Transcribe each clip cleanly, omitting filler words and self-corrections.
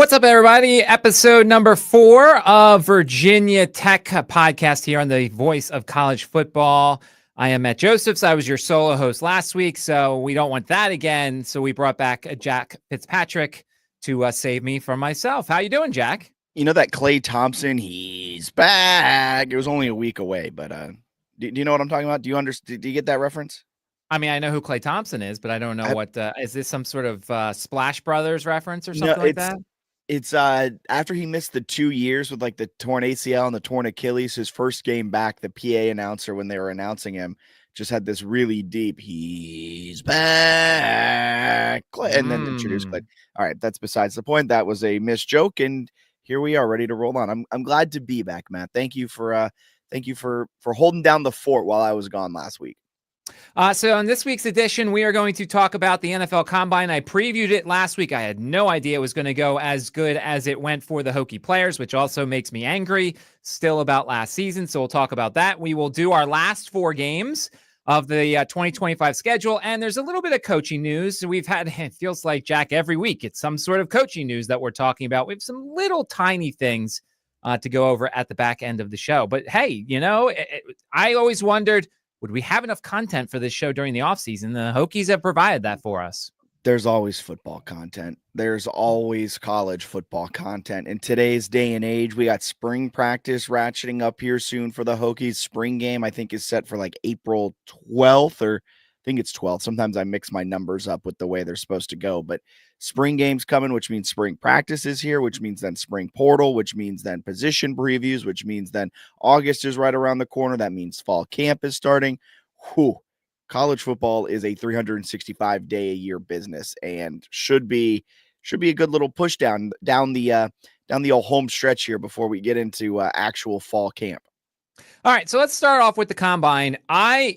What's up, everybody? Episode number 4 of Virginia Tech podcast here on the Voice of College Football. I am at Josephs. I was your solo host last week, so we don't want that again. So we brought back Jack Fitzpatrick to save me from myself. How you doing, Jack? You know that Klay Thompson, he's back. It was only a week away, but do you know what I'm talking about? Do you get that reference? I mean, I know who Klay Thompson is, but I don't know what is this some sort of Splash Brothers reference or something like that? It's after he missed the 2 years with like the torn ACL and the torn Achilles, his first game back, the PA announcer when they were announcing him just had this really deep "he's back" and then introduced Klay. All right, that's besides the point. That was a missed joke, and here we are ready to roll on. I'm glad to be back, Matt. Thank you for holding down the fort while I was gone last week. So on this week's edition, we are going to talk about the NFL Combine. I previewed it last week. I had no idea it was going to go as good as it went for the Hokie players, which also makes me angry still about last season. So we'll talk about that. We will do our last 4 games of the 2025 schedule. And there's a little bit of coaching news. We've had, it feels like, Jack, every week, it's some sort of coaching news that we're talking about. We have some little tiny things to go over at the back end of the show. But hey, I always wondered, would we have enough content for this show during the offseason? The Hokies have provided that for us. There's always football content. There's always college football content. In today's day and age, we got spring practice ratcheting up here soon for the Hokies. Spring game, I think, is set for like April 12th, or I think it's 12th. Sometimes I mix my numbers up with the way they're supposed to go. But spring game's coming, which means spring practice is here, which means then spring portal, which means then position previews, which means then August is right around the corner. That means fall camp is starting. Whew. College football is a 365-day-a-year business and should be a good little push down the old home stretch here before we get into actual fall camp. All right, so let's start off with the Combine. I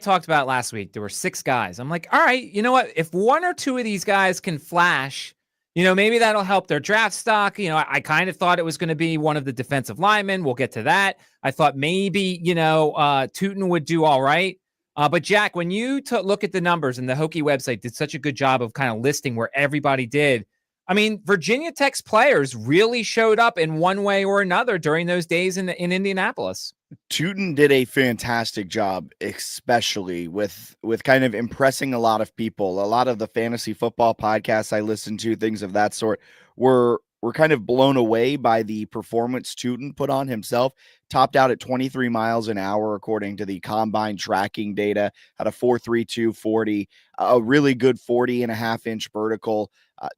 talked about it last week. There were 6 guys. I'm like, all right, you know what? If 1 or 2 of these guys can flash, maybe that'll help their draft stock. I kind of thought it was going to be one of the defensive linemen. We'll get to that. I thought maybe, Tootin would do all right. But Jack, when you look at the numbers, and the Hokie website did such a good job of kind of listing where everybody did, I mean, Virginia Tech's players really showed up in one way or another during those days in Indianapolis. Tootin did a fantastic job, especially with kind of impressing a lot of people. A lot of the fantasy football podcasts I listened to, things of that sort, were kind of blown away by the performance Tootin put on himself. Topped out at 23 miles an hour, according to the combine tracking data, had a 4.32 40, a really good 40.5-inch vertical.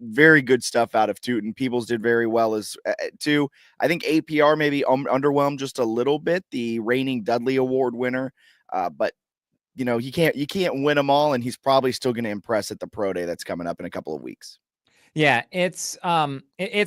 Very good stuff out of Tootin. Peoples did very well as too. I think APR maybe underwhelmed just a little bit, the reigning Dudley Award winner. But you can't win them all, and he's probably still going to impress at the pro day that's coming up in a couple of weeks. Yeah, it's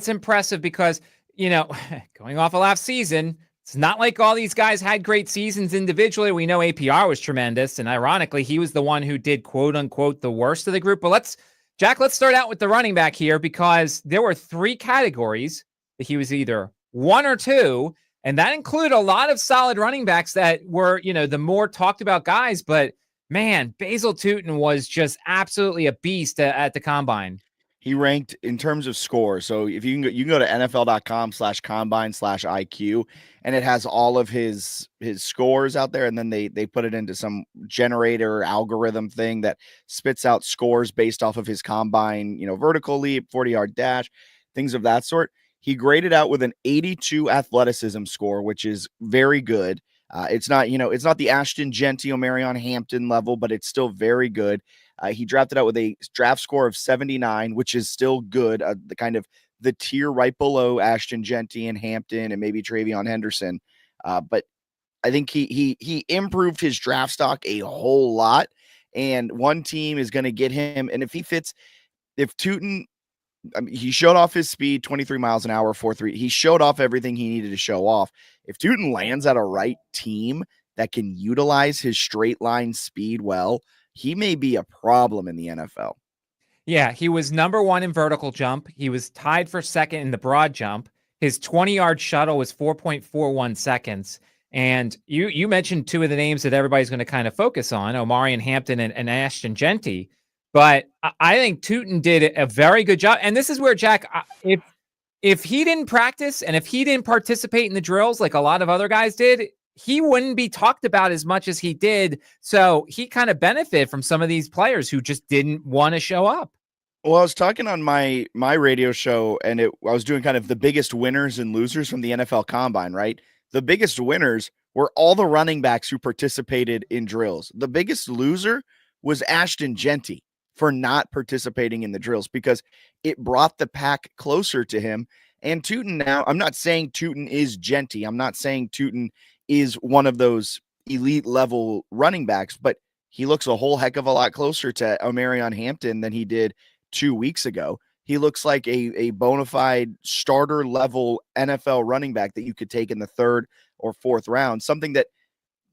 impressive because, going off of last season, it's not like all these guys had great seasons individually. We know APR was tremendous, and ironically, he was the one who did, quote unquote, the worst of the group. But let's start out with the running back here, because there were 3 categories that he was either 1 or 2, and that included a lot of solid running backs that were, the more talked about guys. But man, Basil Tootin was just absolutely a beast at the Combine. He ranked in terms of score. So if you can go to NFL.com/combine/IQ, and it has all of his scores out there. And then they put it into some generator algorithm thing that spits out scores based off of his combine, vertical leap, 40-yard dash, things of that sort. He graded out with an 82 athleticism score, which is very good. It's not the Ashton Genty or Marion Hampton level, but it's still very good. He drafted out with a draft score of 79, which is still good. The kind of the tier right below Ashton Genty and Hampton and maybe Travion Henderson. But I think he improved his draft stock a whole lot. And one team is going to get him. And if Tootin, he showed off his speed, 23 miles an hour, 4.3. He showed off everything he needed to show off. If Tootin lands at a right team that can utilize his straight line speed well, he may be a problem in the NFL. Yeah, he was number 1 in vertical jump. He was tied for second in the broad jump. His 20-yard shuttle was 4.41 seconds. And you mentioned 2 of the names that everybody's going to kind of focus on, Omarion Hampton and Ashton Genty. But I think Tootin did a very good job. And this is where, Jack, if he didn't practice and if he didn't participate in the drills like a lot of other guys did, he wouldn't be talked about as much as he did. So he kind of benefited from some of these players who just didn't want to show up. Well, I was talking on my radio show, and I was doing kind of the biggest winners and losers from the NFL Combine, right? The biggest winners were all the running backs who participated in drills. The biggest loser was Ashton Genty for not participating in the drills because it brought the pack closer to him. And Tootin now, I'm not saying Tootin is Genty. I'm not saying Tootin is one of those elite level running backs, but he looks a whole heck of a lot closer to Omarion Hampton than he did 2 weeks ago. He looks like a bona fide starter level NFL running back that you could take in the 3rd or 4th round, something that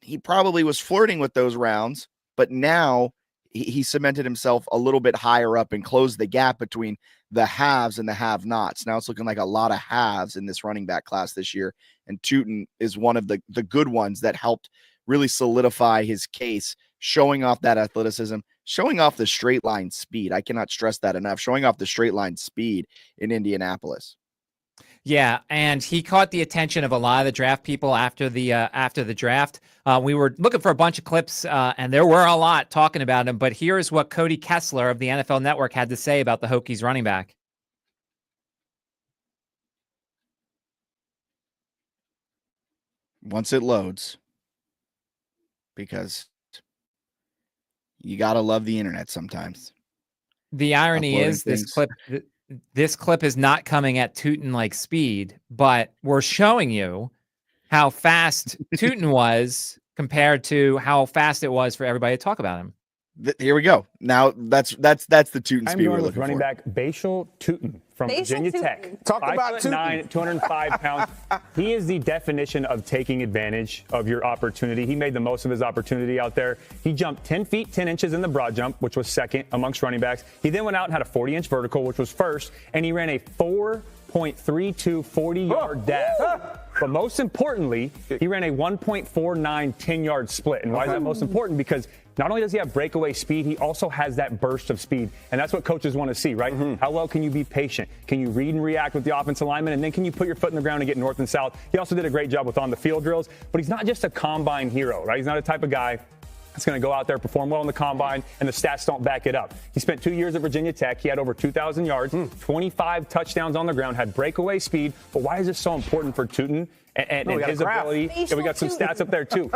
he probably was flirting with those rounds, but now he cemented himself a little bit higher up and closed the gap between the haves and the have-nots. Now it's looking like a lot of haves in this running back class this year, and Tootin is one of the good ones that helped really solidify his case, showing off that athleticism, showing off the straight line speed. I cannot stress that enough, showing off the straight line speed in Indianapolis. Yeah, and he caught the attention of a lot of the draft people after the draft. We were looking for a bunch of clips, and there were a lot talking about him. But here's what Cody Kessler of the NFL Network had to say about the Hokies running back. Once it loads, because you got to love the internet sometimes. The irony is this clip is not coming at Tootin-like speed, but we're showing you how fast Tootin was compared to how fast it was for everybody to talk about him. Here we go. Now that's the Tootin speed we're looking for. Running back Bashal Tootin from Virginia Tech. Talk about 5'9", 205 pounds. He is the definition of taking advantage of your opportunity. He made the most of his opportunity out there. He jumped 10 feet, 10 inches in the broad jump, which was second amongst running backs. He then went out and had a 40-inch vertical, which was first, and he ran a 4.32 40-yard dash. But most importantly, he ran a 1.49 10-yard split. And why is that most important? Because not only does he have breakaway speed, he also has that burst of speed. And that's what coaches want to see, right? How well can you be patient? Can you read and react with the offensive lineman? And then can you put your foot in the ground and get north and south? He also did a great job with on-the-field drills. But he's not just a combine hero, right? He's not a type of guy that's going to go out there, perform well in the combine, and the stats don't back it up. He spent 2 years at Virginia Tech. He had over 2,000 yards, 25 touchdowns on the ground, had breakaway speed. But why is this so important for Tootin and his ability? Yeah, we got some stats up there, too.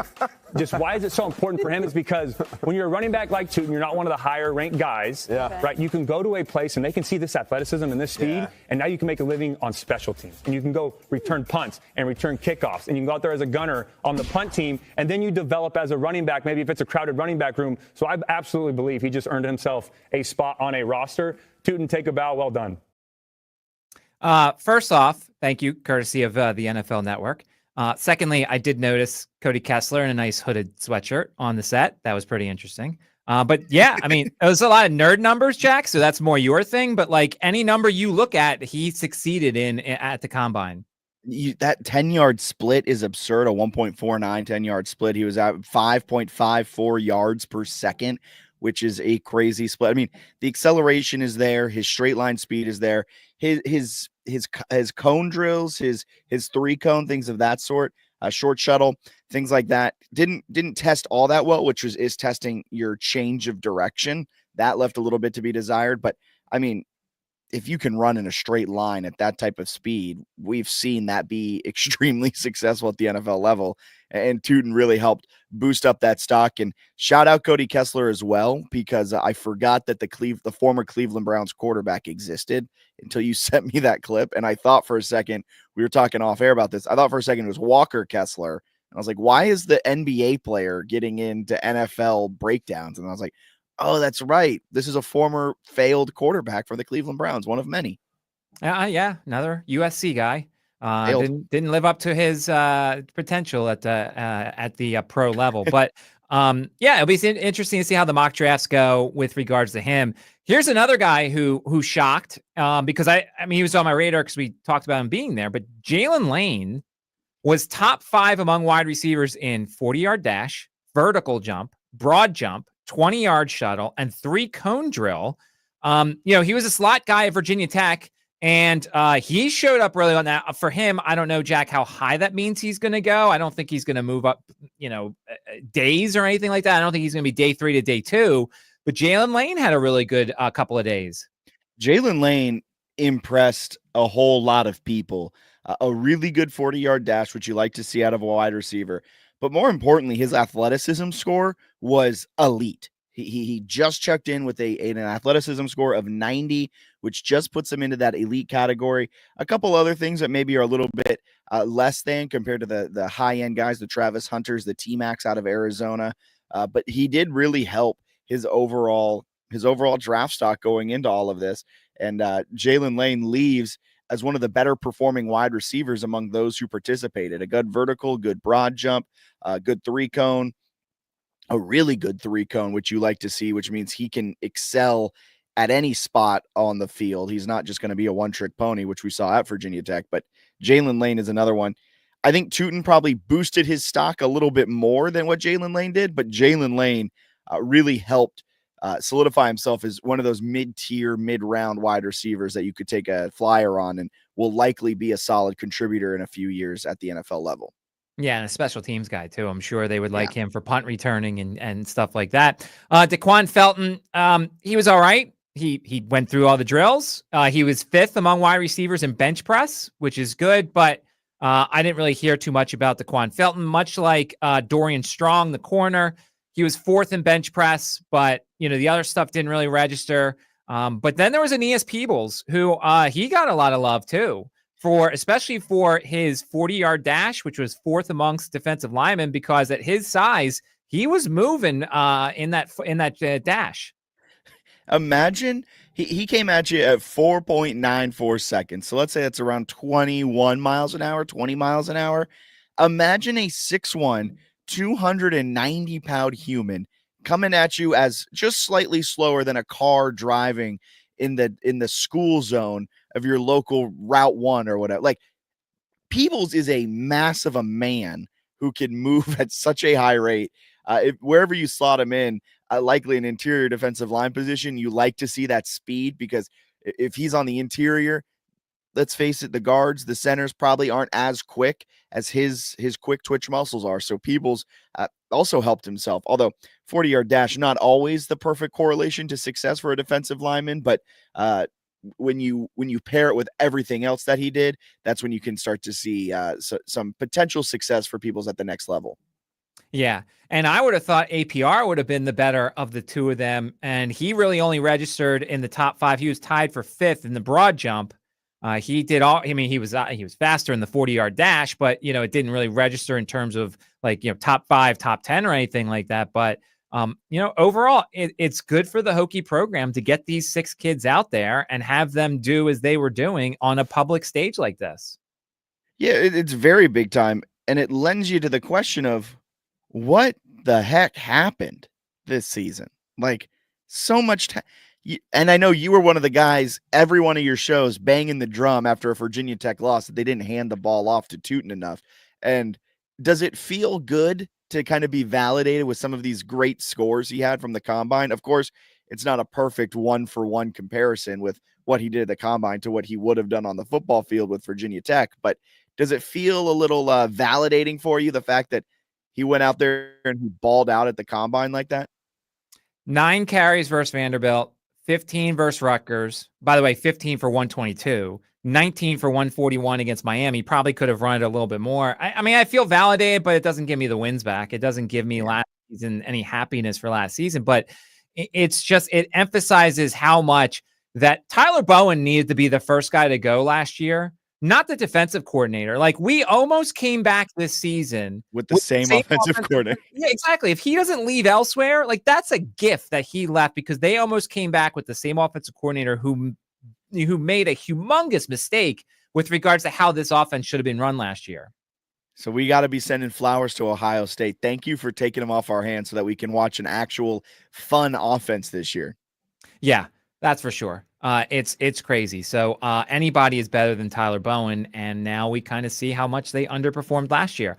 Just why is it so important for him is because when you're a running back like Tootin, you're not one of the higher-ranked guys, right? You can go to a place, and they can see this athleticism and this speed, and now you can make a living on special teams. And you can go return punts and return kickoffs, and you can go out there as a gunner on the punt team, and then you develop as a running back, maybe if it's a crowded running back room. So I absolutely believe he just earned himself a spot on a roster. Tootin, take a bow. Well done. First off, thank you, courtesy of the NFL Network. Secondly, I did notice Cody Kessler in a nice hooded sweatshirt on the set. That was pretty interesting. But yeah, I mean, it was a lot of nerd numbers, Jack, so that's more your thing. But like any number you look at, he succeeded in at the combine. That 10-yard split is absurd, a 1.49 10-yard split. He was at 5.54 yards per second, which is a crazy split. I mean, the acceleration is there. His straight line speed is there. His cone drills, his 3-cone, things of that sort, short shuttle, things like that didn't test all that well, which is testing your change of direction. That left a little bit to be desired. But I mean, if you can run in a straight line at that type of speed, we've seen that be extremely successful at the NFL level. And Tootin really helped boost up that stock. And shout out Cody Kessler as well, because I forgot that the former Cleveland Browns quarterback existed until you sent me that clip. And I thought for a second, we were talking off air about this, I thought for a second it was Walker Kessler. And I was like, why is the NBA player getting into NFL breakdowns? And I was like, oh, that's right. This is a former failed quarterback for the Cleveland Browns, one of many. Yeah, another USC guy. Didn't live up to his potential at the pro level. But yeah, it'll be interesting to see how the mock drafts go with regards to him. Here's another guy who shocked because I mean, he was on my radar because we talked about him being there. But Jalen Lane was top 5 among wide receivers in 40-yard dash, vertical jump, broad jump, 20-yard shuttle, and 3 cone drill. He was a slot guy at Virginia Tech, and he showed up really on that. For him, I don't know, Jack, how high that means he's going to go. I don't think he's going to move up, days or anything like that. I don't think he's going to be day 3 to day 2. But Jalen Lane had a really good couple of days. Jalen Lane impressed a whole lot of people. A really good 40-yard dash, which you like to see out of a wide receiver. But more importantly, his athleticism score was elite. He just checked in with an athleticism score of 90, which just puts him into that elite category. A couple other things that maybe are a little bit less than compared to the high-end guys, the Travis Hunters, the T-Max out of Arizona. But he did really help his overall draft stock going into all of this. And Jalen Lane leaves as one of the better performing wide receivers among those who participated. A good vertical, good broad jump, good 3-cone, a really good 3-cone, which you like to see, which means he can excel at any spot on the field. He's not just going to be a one-trick pony, which we saw at Virginia Tech, but Jalen Lane is another one. I think Tootin probably boosted his stock a little bit more than what Jalen Lane did, but Jalen Lane really helped solidify himself as one of those mid-tier, mid-round wide receivers that you could take a flyer on and will likely be a solid contributor in a few years at the NFL level. Yeah, and a special teams guy too. I'm sure they would like him for punt returning and stuff like that. Daquan Felton, he was all right. He went through all the drills. He was 5th among wide receivers in bench press, which is good, but I didn't really hear too much about Daquan Felton, much like Dorian Strong, the corner. He was 4th in bench press, but the other stuff didn't really register. But then there was Aeneas Peebles, who he got a lot of love too, especially for his 40-yard dash, which was 4th amongst defensive linemen, because at his size, he was moving in that dash. Imagine he came at you at 4.94 seconds. So let's say that's around 21 miles an hour, 20 miles an hour. Imagine a 6'1", 290-pound human coming at you as just slightly slower than a car driving in the school zone of your local Route 1 or whatever. Like, Peebles is a massive man who can move at such a high rate. Wherever you slot him in, likely an interior defensive line position, you like to see that speed, because if he's on the interior, let's face it, the guards, the centers probably aren't as quick as his quick twitch muscles are. So Peebles also helped himself. Although 40-yard dash, not always the perfect correlation to success for a defensive lineman, but when you pair it with everything else that he did, that's when you can start to see some potential success for Peebles at the next level. Yeah. And I would have thought APR would have been the better of the two of them. And he really only registered in the top 5. He was tied for 5th in the broad jump. He did all, he was faster in the 40-yard dash, but, it didn't really register in terms of top 5, top 10 or anything like that. But, overall, it's good for the Hokie program to get these 6 kids out there and have them do as they were doing on a public stage like this. Yeah, it's very big time. And it lends you to the question of what the heck happened this season? Like, so much time. And I know you were one of the guys, every one of your shows, banging the drum after a Virginia Tech loss that they didn't hand the ball off to Tootin enough. And does it feel good to kind of be validated with some of these great scores he had from the combine? Of course, it's not a perfect 1-for-1 comparison with what he did at the combine to what he would have done on the football field with Virginia Tech. But does it feel a little validating for you, the fact that he went out there and he balled out at the combine like that? 9 carries versus Vanderbilt, 15 versus Rutgers. By the way, 15 for 122, 19 for 141 against Miami. Probably could have run it a little bit more. I feel validated, but it doesn't give me the wins back. It doesn't give me last season any happiness for last season, but it's just, it emphasizes how much that Tyler Bowen needed to be the first guy to go last year, not the defensive coordinator. Like, we almost came back this season with the same offensive coordinator. Yeah, exactly. If he doesn't leave elsewhere, like, that's a gift that he left, because they almost came back with the same offensive coordinator who made a humongous mistake with regards to how this offense should have been run last year. So we got to be sending flowers to Ohio State. Thank you for taking them off our hands so that we can watch an actual fun offense this year. Yeah, that's for sure. It's crazy. So anybody is better than Tyler Bowen, and now we kind of see how much they underperformed last year.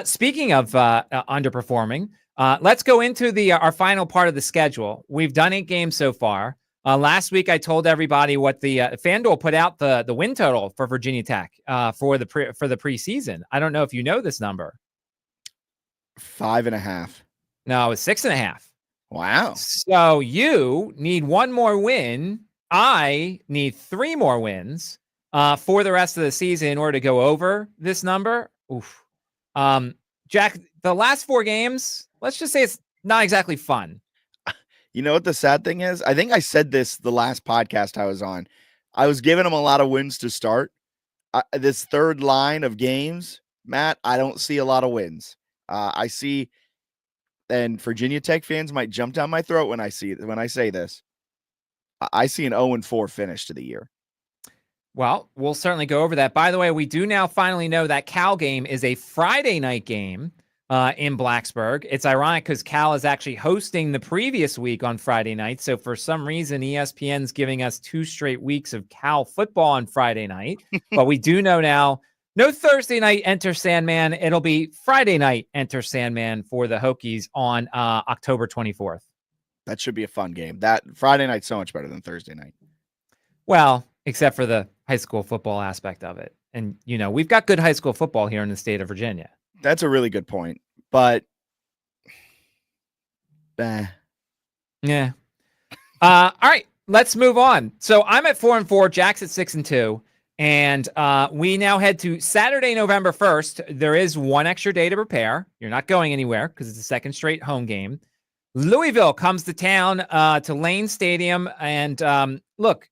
Speaking of underperforming, Let's go into our final part of the schedule. We've done 8 games so far. Last week, I told everybody what the FanDuel put out the win total for Virginia Tech for the preseason. I don't know if you know this number. 5.5. No, it's 6.5. Wow. So you need 1 more win. I need 3 more wins for the rest of the season in order to go over this number. Oof. Jack, the last 4 games, let's just say it's not exactly fun. You know what the sad thing is? I think I said this the last podcast I was on. I was giving them a lot of wins to start. This third line of games, Matt, I don't see a lot of wins. I see, and Virginia Tech fans might jump down my throat when I say this. I see an 0-4 finish to the year. Well, we'll certainly go over that. By the way, we do now finally know that Cal game is a Friday night game in Blacksburg. It's ironic because Cal is actually hosting the previous week on Friday night. So for some reason, ESPN's giving us 2 straight weeks of Cal football on Friday night. But we do know now, no Thursday night Enter Sandman. It'll be Friday night Enter Sandman for the Hokies on October 24th. That should be a fun game. That Friday night's so much better than Thursday night. Well, except for the high school football aspect of it. And, we've got good high school football here in the state of Virginia. That's a really good point. But, yeah. All right, let's move on. So I'm at 4-4. Jack's at 6-2. And we now head to Saturday, November 1st. There is 1 extra day to prepare. You're not going anywhere because it's a second straight home game. Louisville comes to town to Lane Stadium. And look,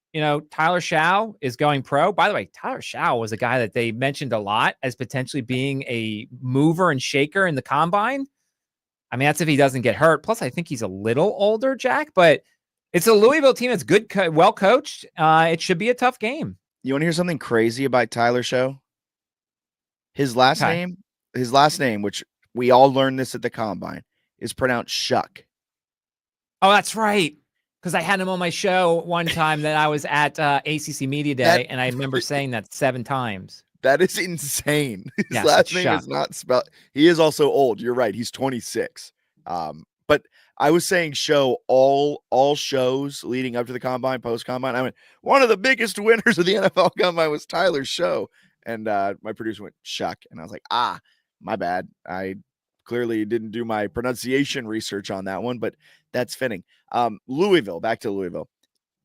Tyler Shaw is going pro. By the way, Tyler Shaw was a guy that they mentioned a lot as potentially being a mover and shaker in the combine. I mean, that's if he doesn't get hurt. Plus, I think he's a little older, Jack, but it's a Louisville team that's good, well coached. It should be a tough game. You want to hear something crazy about Tyler Shaw? His last name, which we all learned this at the combine, is pronounced Shuck. Oh, that's right. Because I had him on my show one time that I was at ACC Media Day, and I remember saying that 7 times. That is insane. His yes, last name is not spelled. He is also old. You're right. He's 26. But I was saying show all shows leading up to the combine, post combine. I mean, one of the biggest winners of the NFL combine was Tyler Shaw. And my producer went Shuck. And I was like, my bad. I clearly didn't do my pronunciation research on that one, but that's fitting. Louisville, back to Louisville.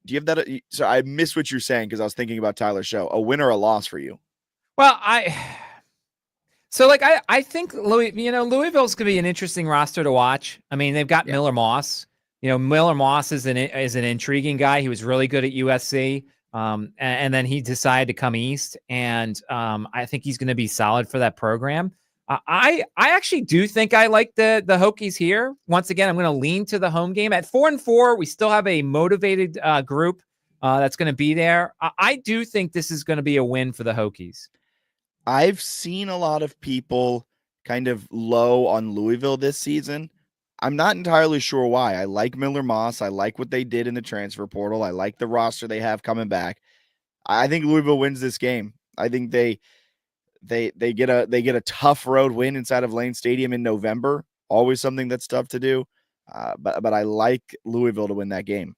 Do you have that? So I missed what you're saying because I was thinking about Tyler Shaw. A win or a loss for you? Well, I think Louisville's going to be an interesting roster to watch. I mean, they've got Miller Moss. Miller Moss is an intriguing guy. He was really good at USC. And then he decided to come east, and I think he's going to be solid for that program. I actually do think I like the Hokies here. Once again, I'm going to lean to the home game. At 4-4, we still have a motivated group that's going to be there. I do think this is going to be a win for the Hokies. I've seen a lot of people kind of low on Louisville this season. I'm not entirely sure why. I like Miller Moss. I like what they did in the transfer portal. I like the roster they have coming back. I think Louisville wins this game. I think they get a tough road win inside of Lane Stadium in November. Always something that's tough to do. But I like Louisville to win that game.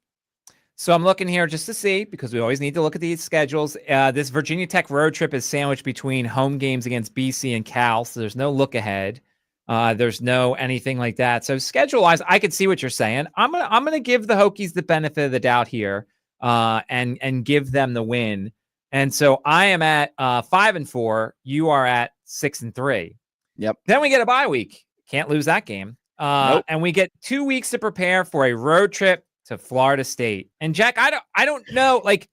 So I'm looking here just to see, because we always need to look at these schedules. This Virginia Tech road trip is sandwiched between home games against BC and Cal. So there's no look ahead. There's no anything like that. So schedule-wise, I could see what you're saying. I'm gonna give the Hokies the benefit of the doubt here, and give them the win. And so I am at 5-4. You are at 6-3. Yep. Then we get a bye week. Can't lose that game. Nope. And we get 2 weeks to prepare for a road trip to Florida State. And Jack, I don't know, like,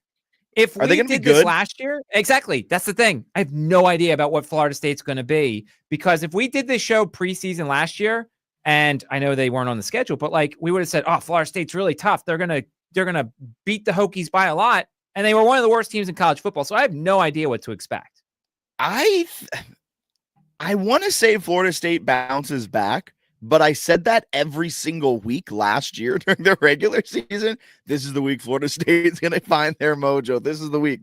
if we did this last year, exactly. That's the thing. I have no idea about what Florida State's going to be, because if we did this show preseason last year, and I know they weren't on the schedule, but like we would have said, oh, Florida State's really tough. They're gonna beat the Hokies by a lot, and they were one of the worst teams in college football. So I have no idea what to expect. I want to say Florida State bounces back, but I said that every single week last year during the regular season. This is the week Florida State is going to find their mojo. This is the week.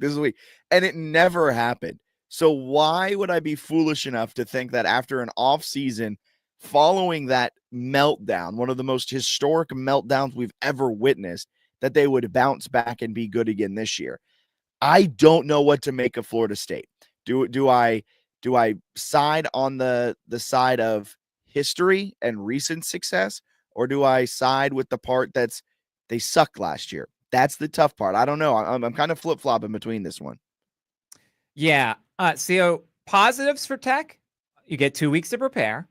And it never happened. So why would I be foolish enough to think that after an off season following that meltdown, one of the most historic meltdowns we've ever witnessed, that they would bounce back and be good again this year. I don't know what to make of Florida State. Do I side on the side of history and recent success, or do I side with the part that's they sucked last year? That's the tough part. I don't know. I'm kind of flip-flopping between this one. Yeah. So positives for Tech, you get 2 weeks to prepare.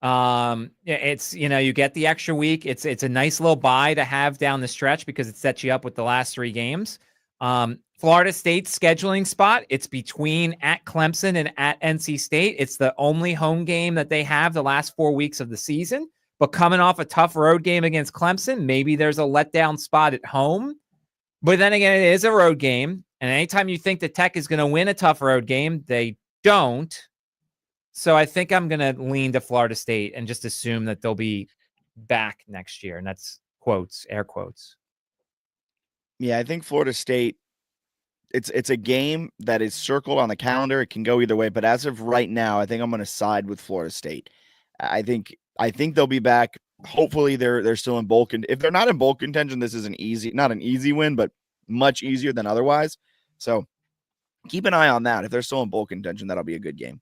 It's, you get the extra week. It's a nice little bye to have down the stretch because it sets you up with the last 3 games. Florida State's scheduling spot, it's between at Clemson and at NC State. It's the only home game that they have the last 4 weeks of the season. But coming off a tough road game against Clemson, maybe there's a letdown spot at home. But then again, it is a road game. And anytime you think that Tech is going to win a tough road game, they don't. So I think I'm going to lean to Florida State and just assume that they'll be back next year. And that's quotes, air quotes. Yeah, I think Florida State, it's a game that is circled on the calendar. It can go either way. But as of right now, I think I'm going to side with Florida State. I think they'll be back. Hopefully they're still in bowl contention. If they're not in bowl contention, this is not an easy win, but much easier than otherwise. So keep an eye on that. If they're still in bowl contention, that'll be a good game.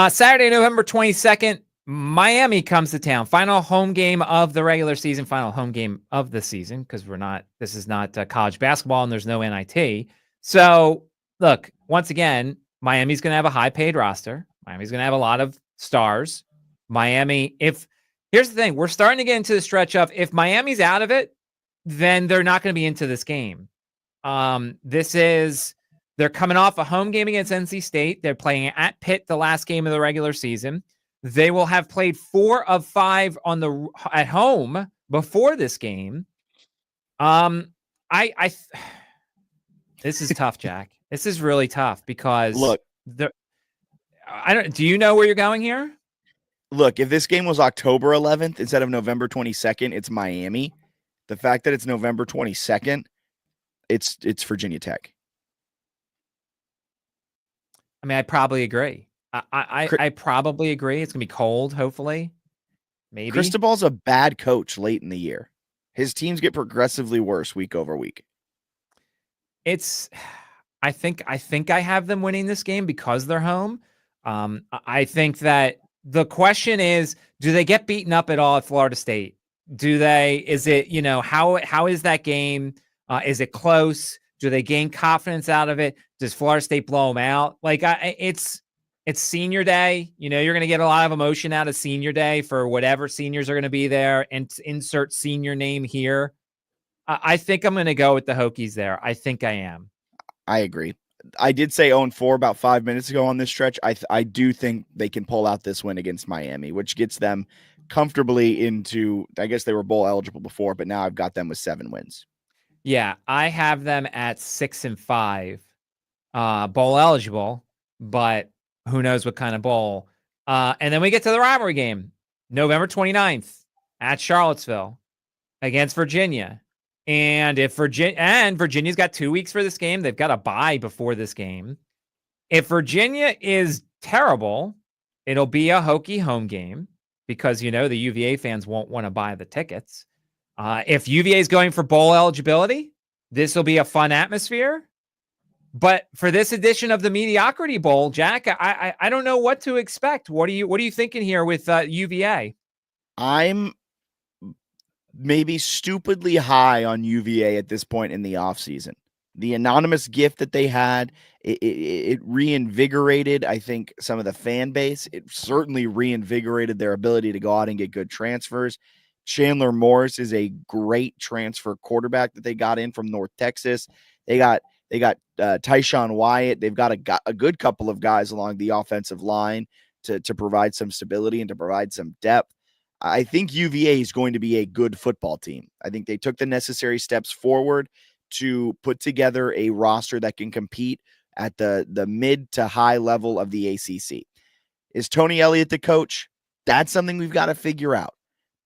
Saturday, November 22nd, Miami comes to town. Final home game of the regular season, final home game of the season, because this is not college basketball and there's no NIT. So look, once again, Miami's going to have a high paid roster. Miami's going to have a lot of stars. Here's the thing, we're starting to get into the stretch of, if Miami's out of it, then they're not going to be into this game. They're coming off a home game against NC State. They're playing at Pitt the last game of the regular season. They will have played 4 of 5 at home before this game. This is tough, Jack. This is really tough because look, do you know where you're going here? Look, if this game was October 11th instead of November 22nd, it's Miami. The fact that it's November 22nd, it's Virginia Tech. I mean, I probably agree. I probably agree. It's going to be cold, hopefully. Maybe. Cristobal's a bad coach late in the year. His teams get progressively worse week over week. I think I have them winning this game because they're home. I think that the question is, do they get beaten up at all at Florida State? Is it, how is that game? Is it close? Do they gain confidence out of it? Does Florida State blow them out? Like, it's senior day. You're going to get a lot of emotion out of senior day for whatever seniors are going to be there, and insert senior name here. I think I'm going to go with the Hokies there. I think I am. I agree. I did say 0-4 about 5 minutes ago on this stretch. I do think they can pull out this win against Miami, which gets them comfortably into, I guess they were bowl eligible before, but now I've got them with 7 wins. Yeah, I have them at 6-5, bowl eligible, but who knows what kind of bowl. And then we get to the rivalry game, November 29th at Charlottesville against Virginia. And Virginia's got 2 weeks for this game. They've got a bye before this game. If Virginia is terrible, it'll be a Hokie home game because, the UVA fans won't want to buy the tickets. If UVA is going for bowl eligibility, this will be a fun atmosphere. But for this edition of the Mediocrity Bowl, Jack, I don't know what to expect. What are you thinking here with UVA? I'm maybe stupidly high on UVA at this point in the offseason. The anonymous gift that they had, it reinvigorated, I think, some of the fan base. It certainly reinvigorated their ability to go out and get good transfers. Chandler Morris is a great transfer quarterback that they got in from North Texas. They got Tyshawn Wyatt. They've got a good couple of guys along the offensive line to provide some stability and to provide some depth. I think UVA is going to be a good football team. I think they took the necessary steps forward to put together a roster that can compete at the mid to high level of the ACC. Is Tony Elliott the coach? That's something we've got to figure out.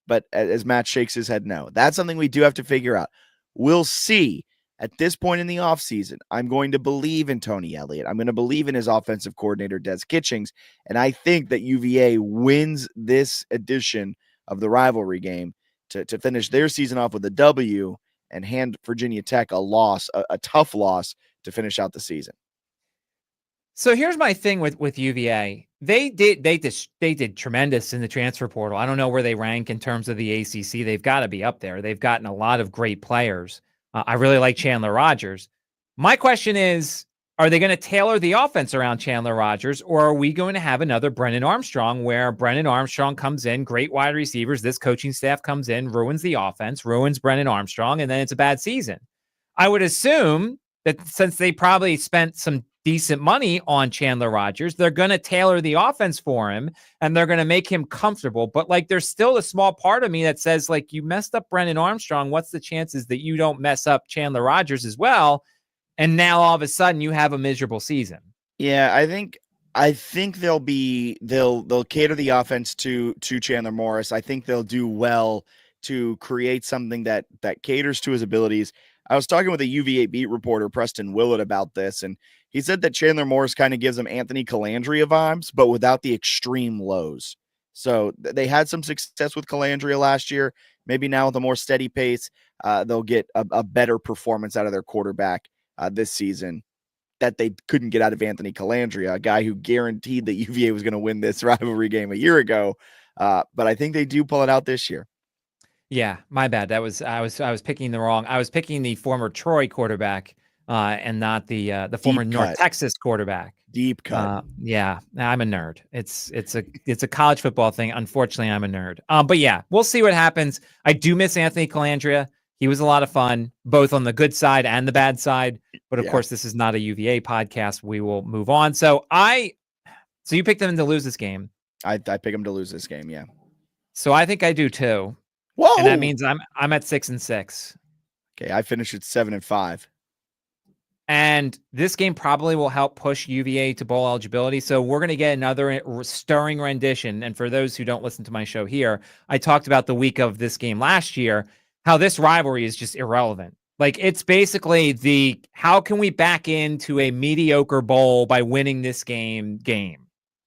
But as Matt shakes his head, no. That's something we do have to figure out. We'll see. At this point in the offseason, I'm going to believe in Tony Elliott. I'm going to believe in his offensive coordinator, Des Kitchings. And I think that UVA wins this edition of the rivalry game to finish their season off with a W and hand Virginia Tech a loss, a tough loss to finish out the season. So here's my thing with UVA. They did tremendous in the transfer portal. I don't know where they rank in terms of the ACC. They've got to be up there. They've gotten a lot of great players. I really like Chandler Rogers. My question is, are they going to tailor the offense around Chandler Rogers, or are we going to have another Brennan Armstrong where Brennan Armstrong comes in, great wide receivers, this coaching staff comes in, ruins the offense, ruins Brennan Armstrong, and then it's a bad season? I would assume that since they probably spent some decent money on Chandler Rogers, they're going to tailor the offense for him and they're going to make him comfortable. But like, there's still a small part of me that says, like, you messed up Brennan Armstrong. What's the chances that you don't mess up Chandler Rogers as well? And now all of a sudden you have a miserable season. Yeah, I think they'll cater the offense to Chandler Morris. I think they'll do well to create something that caters to his abilities. I was talking with a UVA beat reporter, Preston Willett, about this, and he said that Chandler Morris kind of gives him Anthony Calandria vibes, but without the extreme lows. So they had some success with Calandria last year. Maybe now with a more steady pace, they'll get a better performance out of their quarterback this season that they couldn't get out of Anthony Calandria, a guy who guaranteed that UVA was going to win this rivalry game a year ago. But I think they do pull it out this year. Yeah, my bad. I was picking the former Troy quarterback and not the former North Texas quarterback. Deep cut. Yeah, I'm a nerd. It's a college football thing. Unfortunately, I'm a nerd. But yeah, we'll see what happens. I do miss Anthony Calandria. He was a lot of fun, both on the good side and the bad side. But of course, this is not a UVA podcast. We will move on. So you picked them to lose this game. I pick them to lose this game. Yeah. So I think I do too. Whoa. And that means I'm at 6-6. Okay, I finished at 7-5. And this game probably will help push UVA to bowl eligibility. So we're going to get another stirring rendition. And for those who don't listen to my show here, I talked about the week of this game last year, how this rivalry is just irrelevant. Like, it's basically how can we back into a mediocre bowl by winning this game?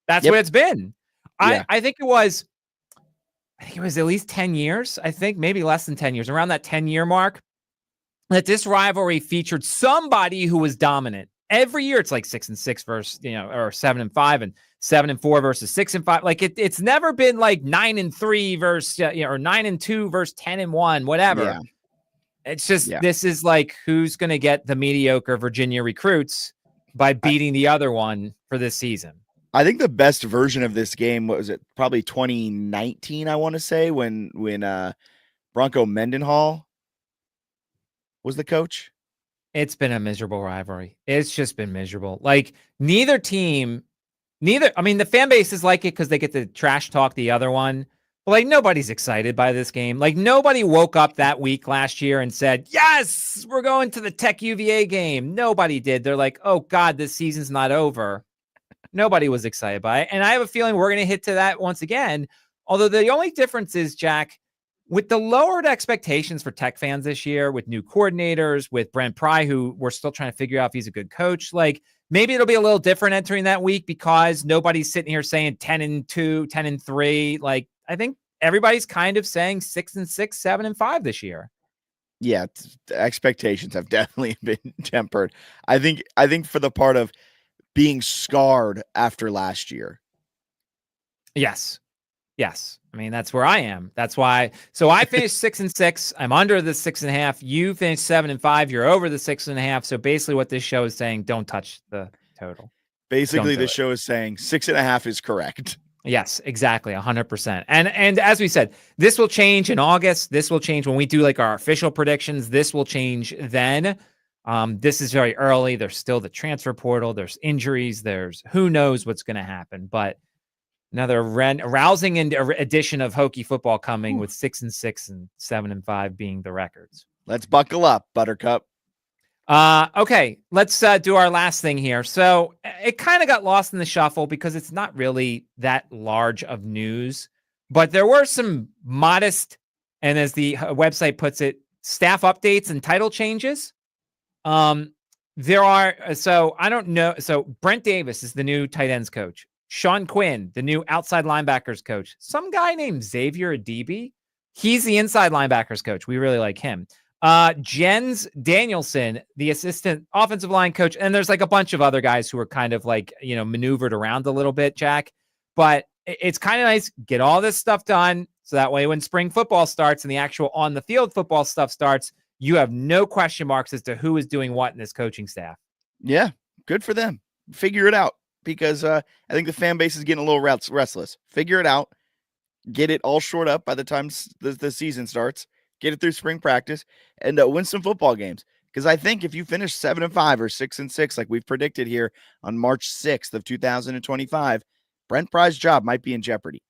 That's what it's been. Yeah. I think it was at least 10 years. I think maybe less than 10 years, around that 10-year mark, that this rivalry featured somebody who was dominant. Every year it's like 6-6 versus, or 7-5 and 7-4 versus 6-5. Like it's never been like 9-3 versus, or 9-2 versus 10-1, whatever. Yeah. It's just, this is like, who's going to get the mediocre Virginia recruits by beating the other one for this season? I think the best version of this game was it probably 2019, I want to say, when Bronco Mendenhall was the coach. It's been a miserable rivalry. It's just been miserable. Like I mean, the fan base is like it because they get to trash talk the other one. But like, nobody's excited by this game. Like, nobody woke up that week last year and said, yes, we're going to the Tech UVA game. Nobody did. They're like, oh God, this season's not over. Nobody was excited by it. And I have a feeling we're going to hit to that once again. Although the only difference is, Jack, with the lowered expectations for Tech fans this year, with new coordinators, with Brent Pry, who we're still trying to figure out if he's a good coach, like maybe it'll be a little different entering that week because nobody's sitting here saying 10-2, 10-3. Like, I think everybody's kind of saying 6-6, 7-5 this year. Yeah, expectations have definitely been tempered. I think for the part of being scarred after last year. Yes. I mean, that's where I am. That's why. So I finished 6-6. I'm under the 6.5. You finished 7-5. You're over the 6.5. So basically what this show is saying, don't touch the total. Basically, the show is saying 6.5 is correct. Yes, exactly. 100%. And as we said, this will change in August. This will change when we do like our official predictions. This will change then. This is very early. There's still the transfer portal. There's injuries. There's who knows what's going to happen. But another rousing edition of Hokie football coming with 6-6 and 7-5 being the records. Let's buckle up, Buttercup. Okay, let's do our last thing here. So it kind of got lost in the shuffle because it's not really that large of news, but there were some modest, and as the website puts it, staff updates and title changes. There are, so I don't know. So Brent Davis is the new tight ends coach. Sean Quinn, the new outside linebackers coach. Some guy named Xavier Adibi. He's the inside linebackers coach. We really like him. Jens Danielson, the assistant offensive line coach. And there's like a bunch of other guys who are kind of like, maneuvered around a little bit, Jack. But it's kind of nice. Get all this stuff done. So that way, when spring football starts and the actual on the field football stuff starts, you have no question marks as to who is doing what in this coaching staff. Yeah, good for them. Figure it out, because I think the fan base is getting a little restless. Figure it out. Get it all shored up by the time the season starts. Get it through spring practice and win some football games. Because I think if you finish 7-5 or 6-6, like we've predicted here on March 6th of 2025, Brent Pry's job might be in jeopardy.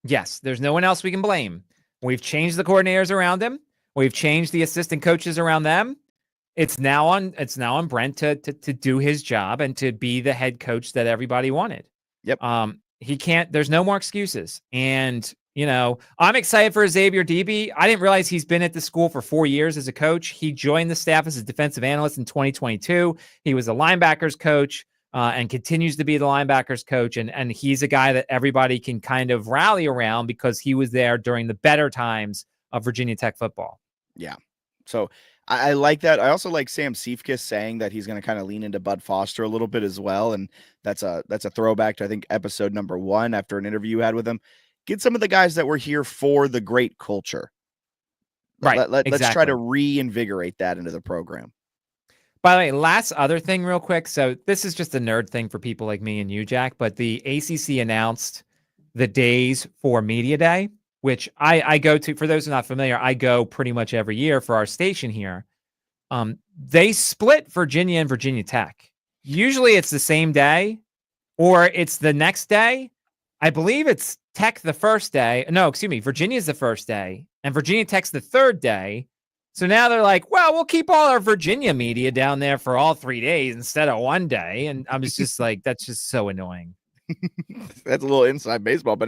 Yes, there's no one else we can blame. We've changed the coordinators around him. We've changed the assistant coaches around them. It's now on Brent to do his job and to be the head coach that everybody wanted. Yep. He can't. There's no more excuses. And I'm excited for Xavier Adibi. I didn't realize he's been at the school for 4 years as a coach. He joined the staff as a defensive analyst in 2022. He was a linebackers coach and continues to be the linebackers coach. And he's a guy that everybody can kind of rally around because he was there during the better times of Virginia Tech football. Yeah. So I like that. I also like Sam Seifkis saying that he's going to kind of lean into Bud Foster a little bit as well. And that's a throwback to, I think, episode number 1 after an interview you had with him. Get some of the guys that were here for the great culture. Right. Let's try to reinvigorate that into the program. By the way, last other thing real quick. So this is just a nerd thing for people like me and you, Jack, but the ACC announced the days for Media Day, which I go to. For those who are not familiar, I go pretty much every year for our station here. They split Virginia and Virginia Tech. Usually it's the same day or it's the next day. I believe it's Tech the first day. No, excuse me. Virginia's the first day and Virginia Tech's the third day. So now they're like, well, we'll keep all our Virginia media down there for all 3 days instead of 1 day. And I was just like, that's just so annoying. That's a little inside baseball, but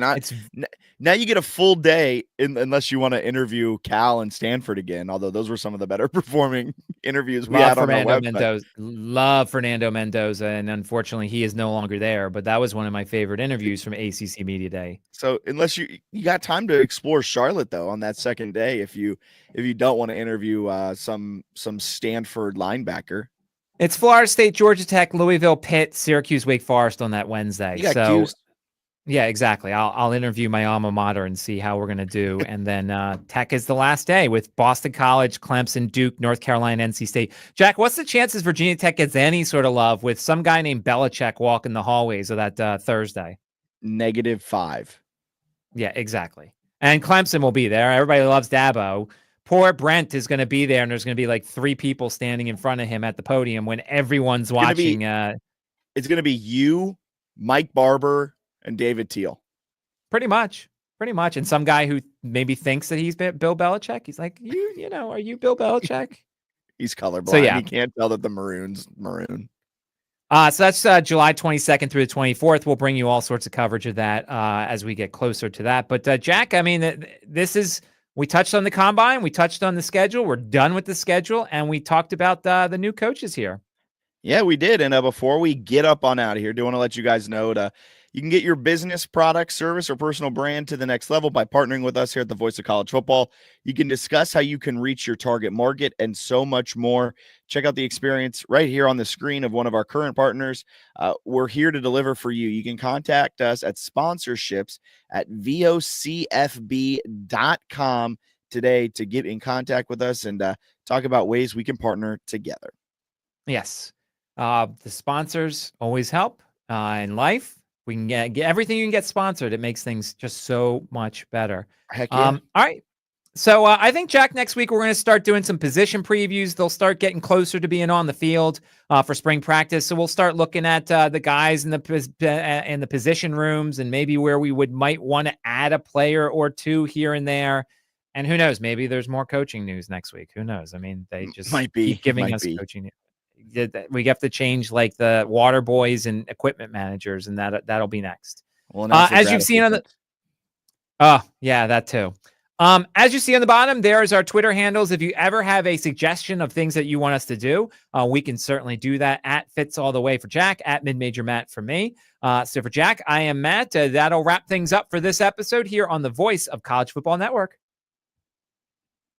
now you get a full day unless you want to interview Cal and Stanford again. Although those were some of the better performing interviews we had on our website. Love Fernando Mendoza, and unfortunately he is no longer there. But that was one of my favorite interviews from ACC Media Day. So unless you got time to explore Charlotte though on that second day, if you don't want to interview some Stanford linebacker. It's Florida State, Georgia Tech, Louisville, Pitt, Syracuse, Wake Forest on that Wednesday. So, yeah, exactly. I'll interview my alma mater and see how we're going to do. And then Tech is the last day with Boston College, Clemson, Duke, North Carolina, NC State. Jack, what's the chances Virginia Tech gets any sort of love with some guy named Belichick walking the hallways of that Thursday? -5. Yeah, exactly. And Clemson will be there. Everybody loves Dabo. Poor Brent is going to be there, and there's going to be like 3 people standing in front of him at the podium when everyone's watching. It's going to be you, Mike Barber, and David Teal. Pretty much. And some guy who maybe thinks that he's Bill Belichick. He's like, are you Bill Belichick? He's colorblind. So, yeah. He can't tell that the maroon's maroon. So that's July 22nd through the 24th. We'll bring you all sorts of coverage of that as we get closer to that. But Jack, I mean, we touched on the combine. We touched on the schedule. We're done with the schedule. And we talked about the new coaches here. Yeah, we did. And before we get up on out of here, do want to let you guys know you can get your business, product, service, or personal brand to the next level by partnering with us here at the Voice of College Football. You can discuss how you can reach your target market and so much more. Check out the experience right here on the screen of one of our current partners. We're here to deliver for you. You can contact us at sponsorships at vocfb.com today to get in contact with us and talk about ways we can partner together. Yes. The sponsors always help in life. We can get everything you can get sponsored. It makes things just so much better. Heck yeah. All right. So I think, Jack, next week we're going to start doing some position previews. They'll start getting closer to being on the field for spring practice. So we'll start looking at the guys in the position rooms and maybe where we might want to add a player or two here and there. And who knows? Maybe there's more coaching news next week. Who knows? I mean, they just keep giving us coaching news. We have to change like the water boys and equipment managers, and that'll be next. Well, as you've seen on the, oh yeah, that too. As you see on the bottom, there's our Twitter handles. If you ever have a suggestion of things that you want us to do, we can certainly do that at Fitz All the Way for Jack, at Mid-Major Matt for me. So for Jack, I am Matt. That'll wrap things up for this episode here on the Voice of College Football Network.